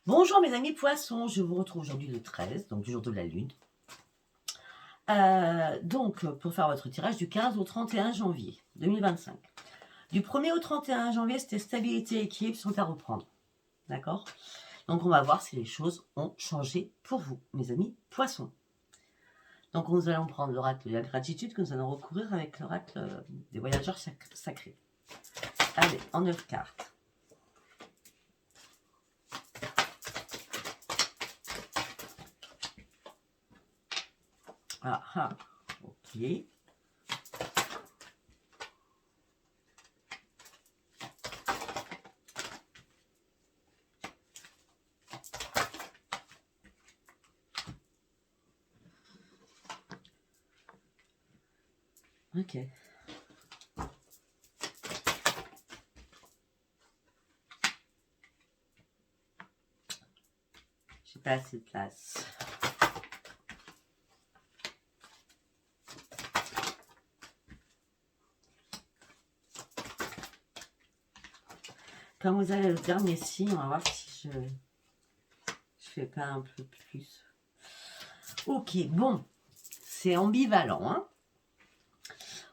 Bonjour mes amis poissons, je vous retrouve aujourd'hui le 13, donc du jour de la lune. Pour faire votre tirage du 15 au 31 janvier 2025. Du 1er au 31 janvier, c'était stabilité et équilibre sont à reprendre. D'accord? Donc on va voir si les choses ont changé pour vous, mes amis poissons. Donc nous allons prendre l'oracle de la gratitude que nous allons recouvrir avec l'oracle des voyageurs sacrés. Allez, en 9 cartes. Ah ah, ok. Ok. J'ai pas assez de place. Comme vous avez le dernier signe, on va voir si je fais pas un peu plus. Ok, bon, c'est ambivalent. Hein,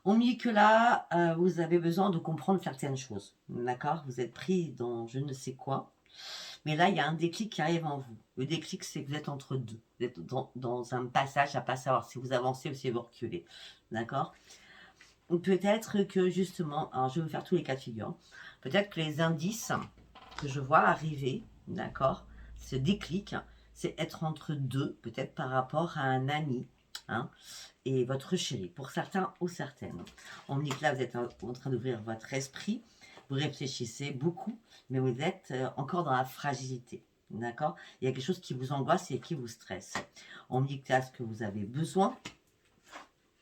on me dit que là, vous avez besoin de comprendre certaines choses. D'accord? Vous êtes pris dans je ne sais quoi. Mais là, il y a un déclic qui arrive en vous. Le déclic, c'est que vous êtes entre deux. Vous êtes dans un passage à pas savoir si vous avancez ou si vous reculez. D'accord? Peut-être que justement, alors je vais vous faire tous les cas de figure. Peut-être que les indices que je vois arriver, d'accord, ce déclic, c'est être entre deux, peut-être par rapport à un ami, hein, et votre chéri, pour certains ou certaines. On me dit que là, vous êtes en train d'ouvrir votre esprit, vous réfléchissez beaucoup, mais vous êtes encore dans la fragilité. D'accord? Il y a quelque chose qui vous angoisse et qui vous stresse. On me dit que là, ce que vous avez besoin,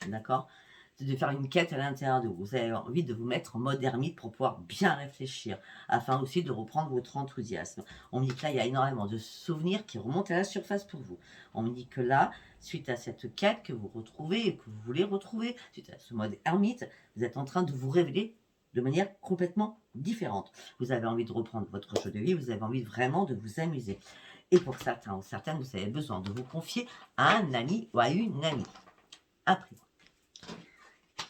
d'accord, c'est de faire une quête à l'intérieur de vous. Vous avez envie de vous mettre en mode ermite pour pouvoir bien réfléchir, afin aussi de reprendre votre enthousiasme. On me dit que là, il y a énormément de souvenirs qui remontent à la surface pour vous. On me dit que là, suite à cette quête que vous retrouvez et que vous voulez retrouver, suite à ce mode ermite, vous êtes en train de vous révéler de manière complètement différente. Vous avez envie de reprendre votre jeu de vie, vous avez envie vraiment de vous amuser. Et pour certains ou certaines, vous avez besoin de vous confier à un ami ou à une amie. Après,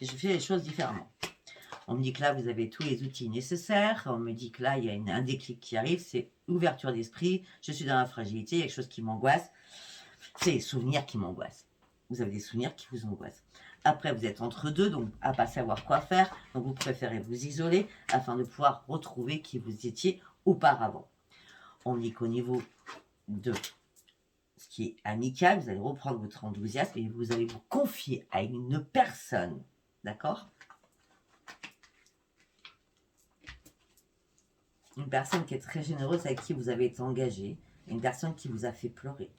je fais les choses différemment. On me dit que là, vous avez tous les outils nécessaires. On me dit que là, il y a un déclic qui arrive. C'est ouverture d'esprit. Je suis dans la fragilité. Il y a quelque chose qui m'angoisse. C'est les souvenirs qui m'angoissent. Vous avez des souvenirs qui vous angoissent. Après, vous êtes entre deux, donc à pas savoir quoi faire. Donc, vous préférez vous isoler afin de pouvoir retrouver qui vous étiez auparavant. On me dit qu'au niveau de ce qui est amical, vous allez reprendre votre enthousiasme et vous allez vous confier à une personne. D'accord? Une personne qui est très généreuse, avec qui vous avez été engagé, une personne qui vous a fait pleurer.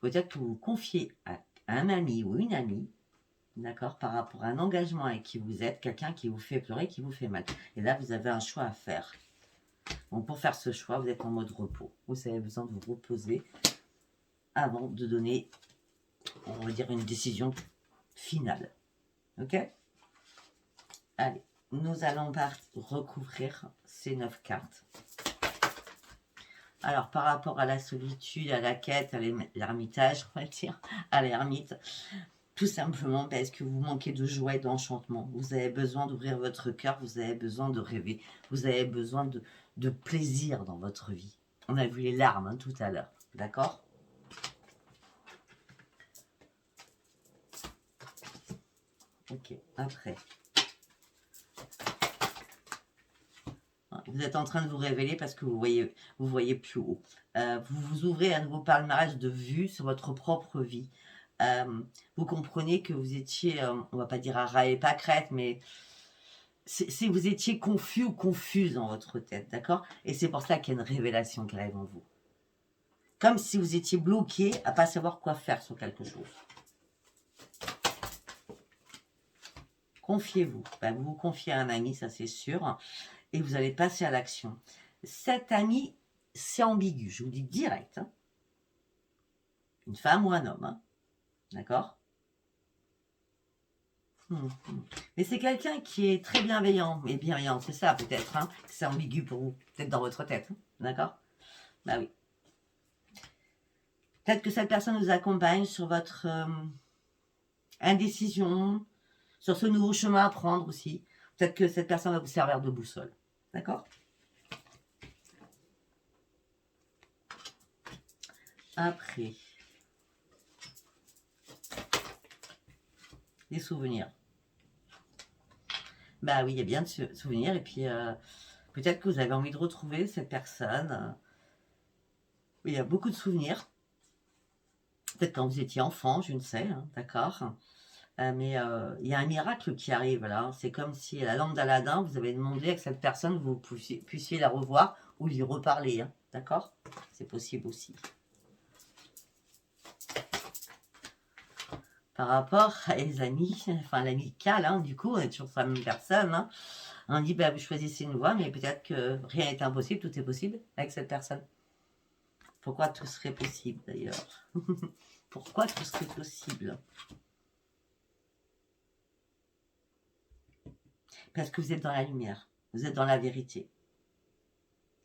Peut-être que vous vous confiez à un ami ou une amie, d'accord, par rapport à un engagement avec qui vous êtes, quelqu'un qui vous fait pleurer, qui vous fait mal. Et là, vous avez un choix à faire. Donc, pour faire ce choix, vous êtes en mode repos. Vous avez besoin de vous reposer avant de donner, on va dire, une décision finale. Ok? Allez, nous allons recouvrir ces 9 cartes. Alors, par rapport à la solitude, à la quête, à l'ermitage, on va dire, à l'ermite, tout simplement parce que vous manquez de joie et d'enchantement. Vous avez besoin d'ouvrir votre cœur, vous avez besoin de rêver, vous avez besoin de plaisir dans votre vie. On a vu les larmes tout à l'heure, d'accord? Ok, après. Vous êtes en train de vous révéler parce que vous voyez plus haut. Vous vous ouvrez un nouveau palmarès de vues sur votre propre vie. Vous comprenez que vous étiez, on va pas dire à ras et pâquerettes, mais si vous étiez confus ou confuse dans votre tête, d'accord? Et c'est pour ça qu'il y a une révélation qui arrive en vous. Comme si vous étiez bloqué à pas savoir quoi faire sur quelque chose. Confiez-vous. Ben, vous vous confiez à un ami, ça c'est sûr, et vous allez passer à l'action. Cet ami, c'est ambigu, je vous dis direct. Hein. Une femme ou un homme, hein. D'accord? Mais c'est quelqu'un qui est très bienveillant. Et bienveillant, c'est ça peut-être. Hein. C'est ambigu pour vous. Peut-être dans votre tête. Hein. D'accord? Bah oui. Peut-être que cette personne vous accompagne sur votre indécision, sur ce nouveau chemin à prendre aussi. Peut-être que cette personne va vous servir de boussole. D'accord? Après, des souvenirs. Bah oui, il y a bien de souvenirs. Et puis, peut-être que vous avez envie de retrouver cette personne. Il y a beaucoup de souvenirs. Peut-être quand vous étiez enfant, je ne sais, hein, d'accord. Mais il y a un miracle qui arrive là. C'est comme si à la lampe d'Aladin, vous avez demandé à que cette personne, vous puissiez la revoir ou lui reparler. Hein, d'accord? C'est possible aussi. Par rapport à les amis, enfin l'amical, hein, du coup, on est toujours sur la même personne. Hein. On dit, bah, vous choisissez une voie, mais peut-être que rien n'est impossible, tout est possible avec cette personne. Pourquoi tout serait possible d'ailleurs? Pourquoi tout serait possible? Parce que vous êtes dans la lumière, vous êtes dans la vérité.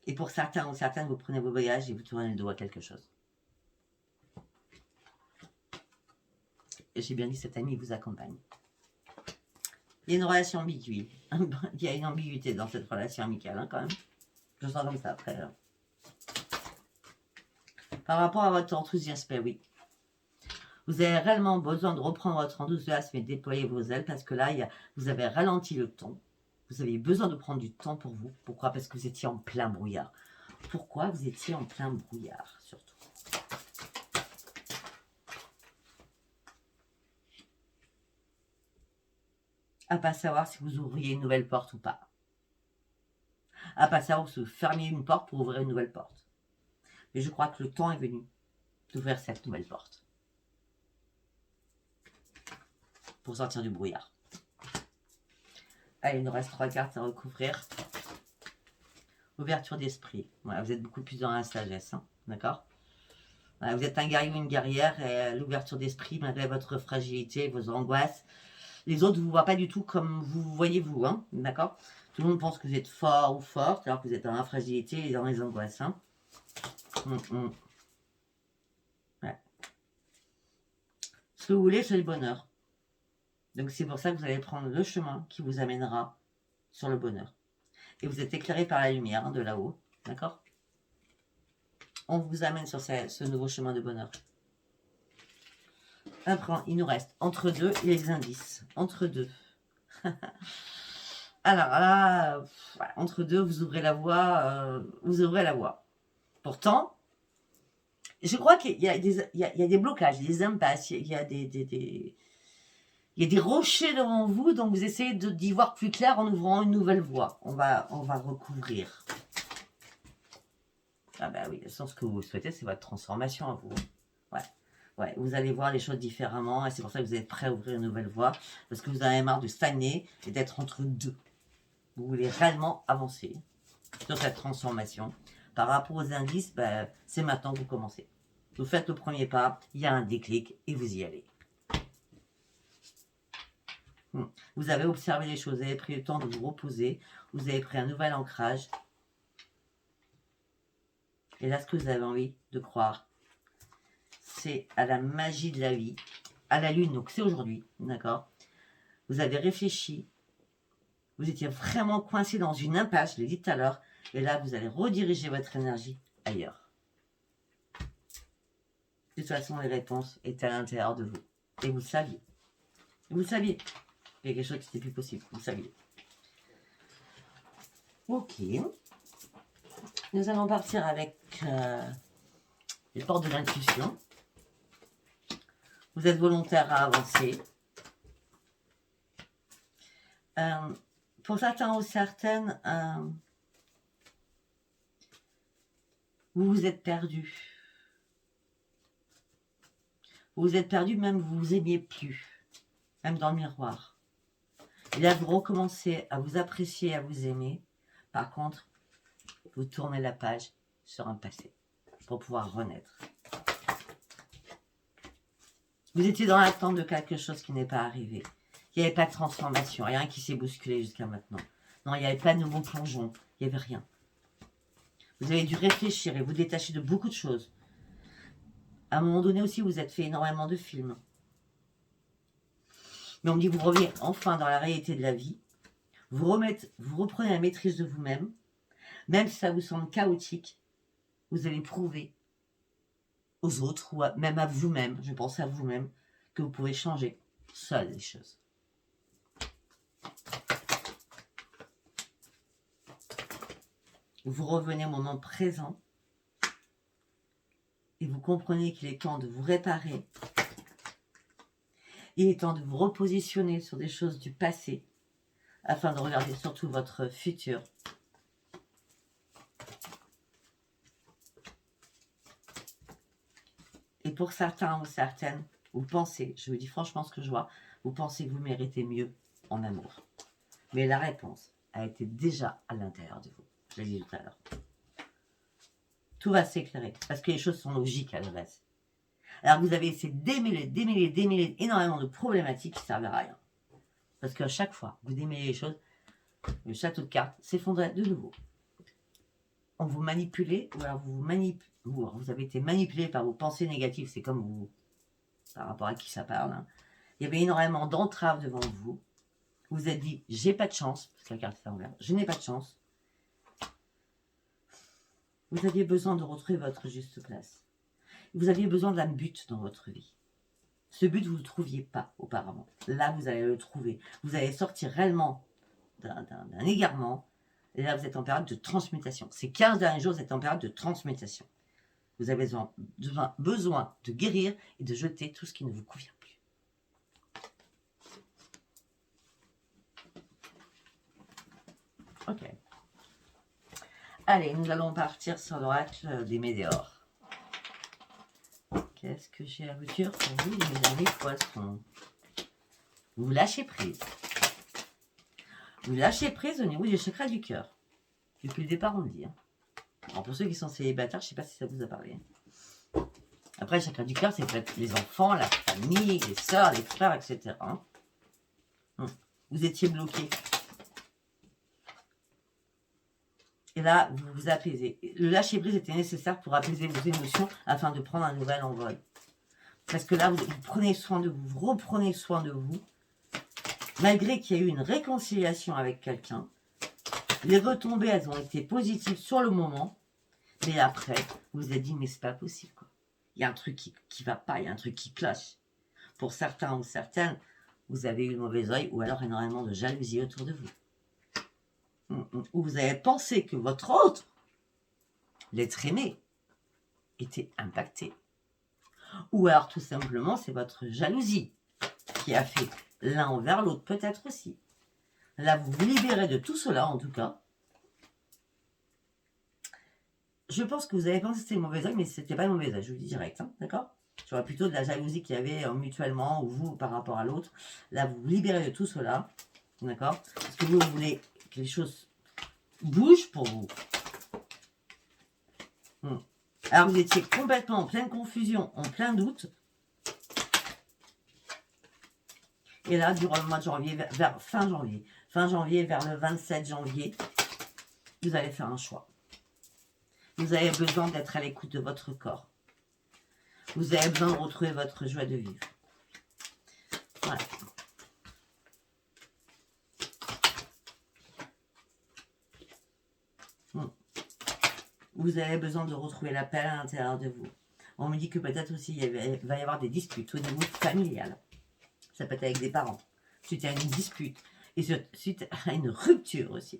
Et pour certains ou certaines, vous prenez vos bagages et vous tournez le dos à quelque chose. Et j'ai bien dit, cet ami vous accompagne. Il y a une relation ambiguë. Il y a une ambiguïté dans cette relation amicale, hein, quand même. Je sens comme ça après. Là. Par rapport à votre enthousiasme, oui. Vous avez réellement besoin de reprendre votre enthousiasme et de déployer vos ailes parce que là, vous avez ralenti le temps. Vous avez besoin de prendre du temps pour vous. Pourquoi? Parce que vous étiez en plein brouillard. Pourquoi vous étiez en plein brouillard, surtout? À pas savoir si vous ouvriez une nouvelle porte ou pas. À pas savoir si vous fermiez une porte pour ouvrir une nouvelle porte. Mais je crois que le temps est venu d'ouvrir cette nouvelle porte. Pour sortir du brouillard. Allez, il nous reste 3 cartes à recouvrir. Ouverture d'esprit. Voilà, vous êtes beaucoup plus dans la sagesse. Hein, d'accord? Voilà, vous êtes un guerrier ou une guerrière et l'ouverture d'esprit, malgré votre fragilité, vos angoisses, les autres ne vous voient pas du tout comme vous voyez vous. Hein, d'accord? Tout le monde pense que vous êtes fort ou forte alors que vous êtes dans la fragilité et dans les angoisses. Hein. Ouais. Ce que vous voulez, c'est le bonheur. Donc c'est pour ça que vous allez prendre le chemin qui vous amènera sur le bonheur. Et vous êtes éclairé par la lumière hein, de là-haut. D'accord? On vous amène sur ce nouveau chemin de bonheur. Après, il nous reste entre deux et les indices. Entre deux. Alors là, entre deux, vous ouvrez la voie. Vous ouvrez la voie. Pourtant, je crois qu'il y a des blocages, des impasses, il y a des rochers devant vous, donc vous essayez d'y voir plus clair en ouvrant une nouvelle voie. On va recouvrir. Ah ben oui, le sens que vous souhaitez, c'est votre transformation à vous. Ouais, vous allez voir les choses différemment et c'est pour ça que vous êtes prêt à ouvrir une nouvelle voie parce que vous en avez marre de stagner et d'être entre deux. Vous voulez réellement avancer sur cette transformation. Par rapport aux indices, ben, c'est maintenant que vous commencez. Vous faites le premier pas, il y a un déclic et vous y allez. Vous avez observé les choses, vous avez pris le temps de vous reposer, vous avez pris un nouvel ancrage. Et là, ce que vous avez envie de croire, c'est à la magie de la vie, à la lune, donc c'est aujourd'hui, d'accord? Vous avez réfléchi, vous étiez vraiment coincé dans une impasse, je l'ai dit tout à l'heure, et là, vous allez rediriger votre énergie ailleurs. De toute façon, les réponses étaient à l'intérieur de vous. Et vous le saviez. Vous le saviez. Il y a quelque chose qui n'était plus possible, vous le saviez. Ok. Nous allons partir avec les portes de l'intuition. Vous êtes volontaire à avancer. Pour certains ou certaines, vous vous êtes perdu. Vous vous êtes perdu, même vous vous aimiez plus. Même dans le miroir. Et là, vous recommencez à vous apprécier, à vous aimer. Par contre, vous tournez la page sur un passé pour pouvoir renaître. Vous étiez dans l'attente de quelque chose qui n'est pas arrivé. Il n'y avait pas de transformation, rien qui s'est bousculé jusqu'à maintenant. Non, il n'y avait pas de nouveau plongeon, il n'y avait rien. Vous avez dû réfléchir et vous détacher de beaucoup de choses. À un moment donné aussi, vous êtes fait énormément de films. Mais on me dit, vous revenez enfin dans la réalité de la vie. Vous reprenez la maîtrise de vous-même. Même si ça vous semble chaotique, vous allez prouver aux autres, ou même à vous-même, je pense à vous-même, que vous pouvez changer seul les choses. Vous revenez au moment présent et vous comprenez qu'il est temps de vous réparer. Il est temps de vous repositionner sur des choses du passé afin de regarder surtout votre futur. Et pour certains ou certaines, vous pensez, je vous dis franchement ce que je vois, vous pensez que vous méritez mieux en amour. Mais la réponse a été déjà à l'intérieur de vous. Je l'ai dit tout à l'heure. Tout va s'éclairer parce que les choses sont logiques à la base. Alors vous avez essayé de démêler énormément de problématiques qui ne servent à rien. Parce qu'à chaque fois que vous démêlez les choses, le château de cartes s'effondrait de nouveau. On vous manipulait, ou alors vous avez été manipulé par vos pensées négatives, c'est comme vous, par rapport à qui ça parle. Hein. Il y avait énormément d'entraves devant vous. Vous vous êtes dit, j'ai pas de chance, parce que la carte est envers, je n'ai pas de chance. Vous aviez besoin de retrouver votre juste place. Vous aviez besoin d'un but dans votre vie. Ce but, vous ne le trouviez pas auparavant. Là, vous allez le trouver. Vous allez sortir réellement d'un égarement. Et là, vous êtes en période de transmutation. Ces 15 derniers jours, vous êtes en période de transmutation. Vous avez besoin de guérir et de jeter tout ce qui ne vous convient plus. Ok. Allez, nous allons partir sur l'oracle des météores. Qu'est-ce que j'ai à vous dire pour vous, mes amis poissons? Vous lâchez prise. Vous lâchez prise au niveau du chakra du cœur. Depuis le départ, on le dit. Hein. Alors pour ceux qui sont célibataires, je ne sais pas si ça vous a parlé. Après, le chakra du cœur, c'est peut-être les enfants, la famille, les sœurs, les frères, etc. Hein. Vous étiez bloqué. Et là, vous vous apaisez. Le lâcher-prise était nécessaire pour apaiser vos émotions afin de prendre un nouvel envol. Parce que là, vous prenez soin de vous, vous reprenez soin de vous. Malgré qu'il y ait eu une réconciliation avec quelqu'un, les retombées, elles ont été positives sur le moment. Mais après, vous vous êtes dit, mais c'est pas possible. Quoi. Il y a un truc qui va pas, il y a un truc qui cloche. Pour certains ou certaines, vous avez eu le mauvais œil ou alors énormément de jalousie autour de vous. Où vous avez pensé que votre autre, l'être aimé, était impacté. Ou alors tout simplement, c'est votre jalousie qui a fait l'un envers l'autre, peut-être aussi. Là, vous vous libérez de tout cela, en tout cas. Je pense que vous avez pensé que c'était mauvais œil, mais ce n'était pas le mauvais œil, je vous le dis direct, hein, d'accord? Je vois plutôt de la jalousie qu'il y avait mutuellement, ou vous par rapport à l'autre. Là, vous vous libérez de tout cela, d'accord? Parce que vous voulez que les choses bougent pour vous. Alors, vous étiez complètement en pleine confusion, en plein doute. Et là, durant le mois de janvier, vers fin janvier, vers le 27 janvier, vous allez faire un choix. Vous avez besoin d'être à l'écoute de votre corps. Vous avez besoin de retrouver votre joie de vivre. Voilà. Vous avez besoin de retrouver la paix à l'intérieur de vous. On me dit que peut-être aussi il va y avoir des disputes au niveau familial. Ça peut être avec des parents. Suite à une dispute. Et suite à une rupture aussi.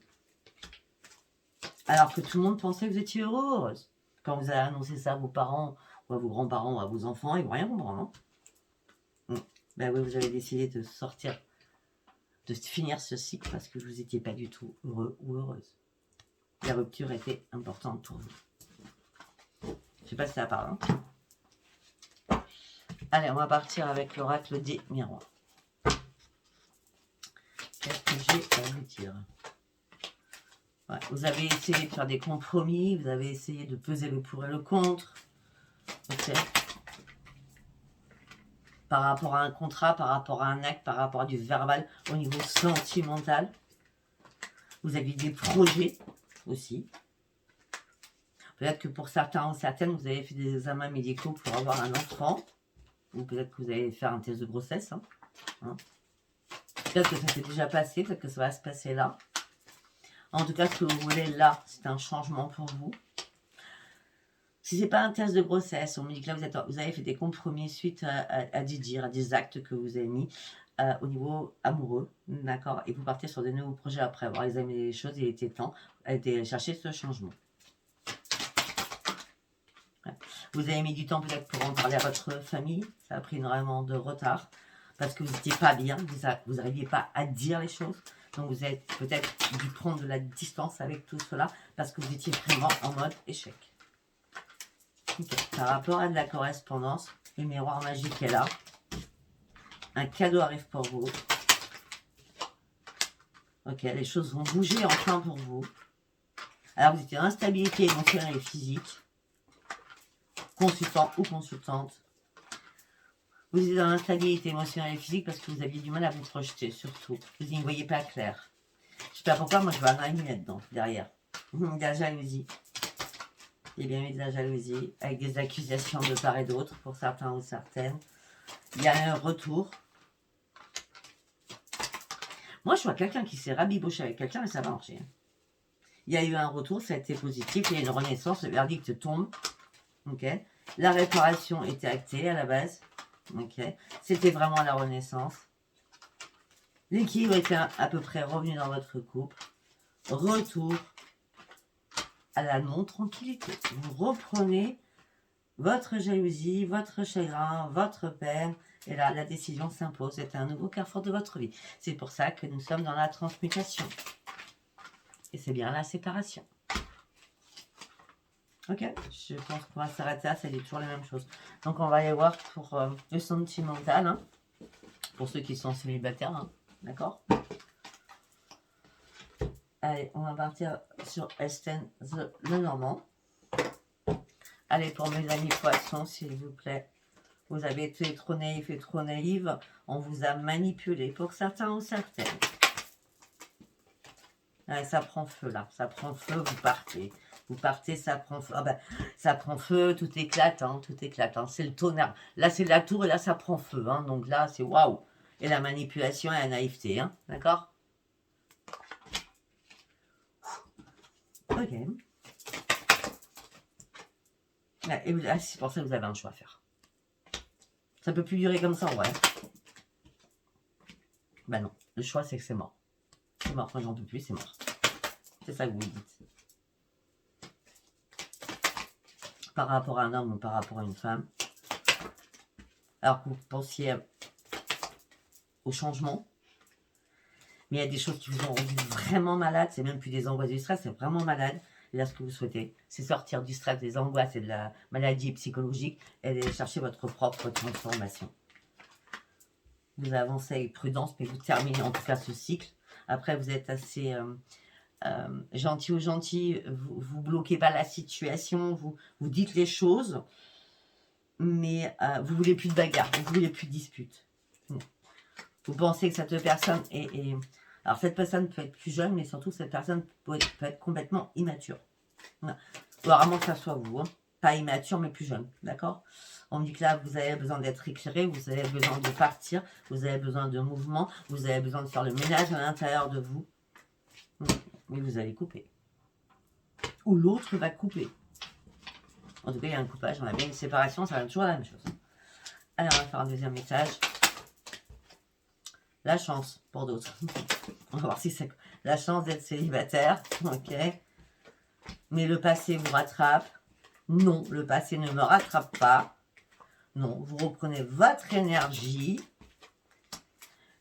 Alors que tout le monde pensait que vous étiez heureuse. Quand vous avez annoncé ça à vos parents, ou à vos grands-parents, ou à vos enfants, ils ne vont rien comprendre. Hein. Ben oui, vous avez décidé de sortir, de finir ce cycle parce que vous n'étiez pas du tout heureux ou heureuse. La rupture était importante pour vous. Je ne sais pas si ça parle. Hein. Allez, on va partir avec l'oracle des miroirs. Qu'est-ce que j'ai à vous dire? Ouais, vous avez essayé de faire des compromis, vous avez essayé de peser le pour et le contre. Ok. par rapport à un contrat, par rapport à un acte, par rapport à du verbal, au niveau sentimental. Vous aviez des projets aussi. Peut-être que pour certains ou certaines, vous avez fait des examens médicaux pour avoir un enfant. Ou peut-être que vous allez faire un test de grossesse. Peut-être que ça s'est déjà passé, peut-être que ça va se passer là. En tout cas, ce que vous voulez là, c'est un changement pour vous. Si ce n'est pas un test de grossesse, on me dit que là, vous avez fait des compromis suite à des dires, à des actes que vous avez mis au niveau amoureux, d'accord? Et vous partez sur de nouveaux projets après avoir examiné les choses, il était temps de chercher ce changement. Ouais. Vous avez mis du temps peut-être pour en parler à votre famille, ça a pris énormément de retard, parce que vous n'étiez pas bien, vous n'arriviez pas à dire les choses. Donc vous êtes peut-être dû prendre de la distance avec tout cela, parce que vous étiez vraiment en mode échec. Okay. Par rapport à de la correspondance, le miroir magique est là. Un cadeau arrive pour vous. Ok, les choses vont bouger enfin pour vous. Alors vous étiez en instabilité émotionnelle et physique. Consultant ou consultante. Vous êtes dans l'instabilité émotionnelle et physique parce que vous aviez du mal à vous projeter, surtout. Vous n'y voyez pas clair. Je sais pas pourquoi, moi je vois un ami là-dedans, derrière. De la jalousie. Il y a bien eu de la jalousie, avec des accusations de part et d'autre, pour certains ou certaines. Il y a un retour. Moi, je vois quelqu'un qui s'est rabiboché avec quelqu'un et ça va marcher. Il y a eu un retour, ça a été positif, il y a une renaissance, le verdict tombe. Ok. La réparation était actée à la base. Ok. C'était vraiment la renaissance. L'équilibre était à peu près revenu dans votre couple. Retour à la non-tranquillité. Vous reprenez votre jalousie, votre chagrin, votre peine. Et là, la décision s'impose. C'est un nouveau carrefour de votre vie. C'est pour ça que nous sommes dans la transmutation. Et c'est bien la séparation. Ok, je pense qu'on va s'arrêter là. Ça dit toujours les mêmes choses. Donc, on va aller voir pour le sentimental. Hein, pour ceux qui sont célibataires. Hein, d'accord? Allez, on va partir sur Estelle le Normand. Allez, pour mes amis poissons, s'il vous plaît. Vous avez été trop naïf et trop naïve. On vous a manipulé pour certains ou certaines. Allez, ça prend feu là. Ça prend feu, vous partez. Vous partez, ça prend feu. Ah ben, ça prend feu, tout éclate. Hein, tout éclate. Hein. C'est le tonnerre. Là, c'est la tour et là, ça prend feu. Hein. Donc là, c'est waouh. Et la manipulation et la naïveté. Hein. D'accord? Ok. Et c'est pour ça que vous avez un choix à faire. Ça peut plus durer comme ça en vrai. Ben non, le choix c'est que c'est mort. C'est mort, quand j'en peux plus, c'est mort. C'est ça que vous dites. Par rapport à un homme ou par rapport à une femme. Alors que vous pensiez au changement. Mais il y a des choses qui vous ont rendu vraiment malade. C'est même plus des angoisses du stress, c'est vraiment malade. Et là, ce que vous souhaitez, c'est sortir du stress, des angoisses et de la maladie psychologique et aller chercher votre propre transformation. Vous avancez avec prudence, mais vous terminez en tout cas ce cycle. Après, vous êtes assez gentil ou gentil, vous bloquez pas la situation, vous dites les choses, mais vous voulez plus de bagarre, vous voulez plus de disputes. Vous pensez que cette personne est... Alors, cette personne peut être plus jeune, mais surtout, cette personne peut être complètement immature. Voilà. Il faut vraiment que ça soit vous. Hein. Pas immature, mais plus jeune. D'accord? On me dit que là, vous avez besoin d'être éclairé, vous avez besoin de partir, vous avez besoin de mouvement, vous avez besoin de faire le ménage à l'intérieur de vous. Mais vous allez couper. Ou l'autre va couper. En tout cas, il y a un coupage, on a bien une séparation, ça va toujours la même chose. Alors, on va faire un deuxième message. La chance, pour d'autres. On va voir si c'est la chance d'être célibataire. Ok. Mais le passé vous rattrape. Non, le passé ne me rattrape pas. Non, vous reprenez votre énergie.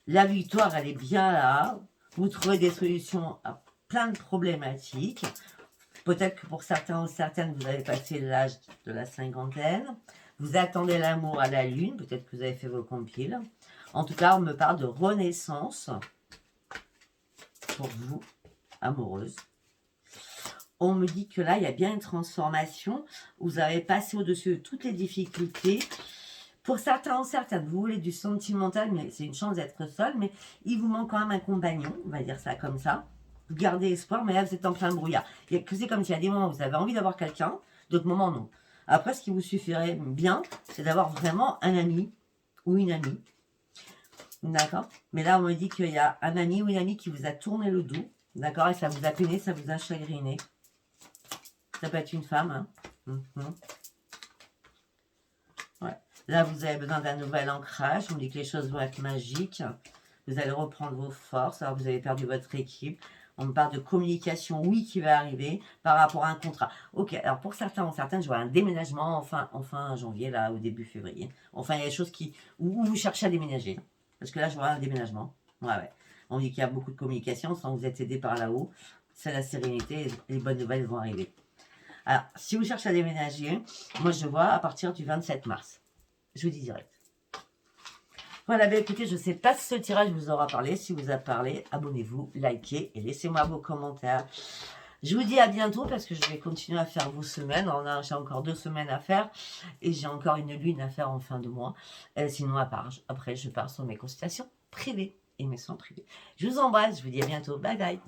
La victoire, elle est bien là. Vous trouvez des solutions à plein de problématiques. Peut-être que pour certains ou certaines, vous avez passé l'âge de la cinquantaine. Vous attendez l'amour à la lune. Peut-être que vous avez fait vos compiles. En tout cas, on me parle de renaissance pour vous, amoureuse. On me dit que là, il y a bien une transformation. Vous avez passé au-dessus de toutes les difficultés Pour certains ou certaines, vous voulez du sentimental, mais c'est une chance d'être seul, mais il vous manque quand même un compagnon, on va dire ça comme ça. Vous gardez espoir, mais là, vous êtes en plein brouillard. C'est comme s'il y a des moments où vous avez envie d'avoir quelqu'un, d'autres moments, non. Après, ce qui vous suffirait bien, c'est d'avoir vraiment un ami ou une amie. D'accord? Mais là, on me dit qu'il y a un ami ou une amie qui vous a tourné le dos. D'accord? Et ça vous a peiné, ça vous a chagriné. Ça peut être une femme. Hein. Ouais. Là, vous avez besoin d'un nouvel ancrage. On me dit que les choses vont être magiques. Vous allez reprendre vos forces. Alors, vous avez perdu votre équipe. On me parle de communication, oui, qui va arriver par rapport à un contrat. Ok, alors pour certains ou certaines, je vois un déménagement enfin janvier, là, au début février. Enfin, il y a des choses où vous cherchez à déménager. Parce que là, je vois un déménagement. Ouais. On dit qu'il y a beaucoup de communication, sans vous êtes aidé par là-haut. C'est la sérénité, les bonnes nouvelles vont arriver. Alors, si vous cherchez à déménager, moi, je vois à partir du 27 mars. Je vous dis direct. Voilà, ben écoutez, je ne sais pas si ce tirage vous aura parlé. Si vous a parlé, abonnez-vous, likez et laissez-moi vos commentaires. Je vous dis à bientôt parce que je vais continuer à faire vos semaines. J'ai encore 2 semaines à faire et j'ai encore une lune à faire en fin de mois. Sinon, après, je pars sur mes consultations privées et mes soins privés. Je vous embrasse, je vous dis à bientôt. Bye bye.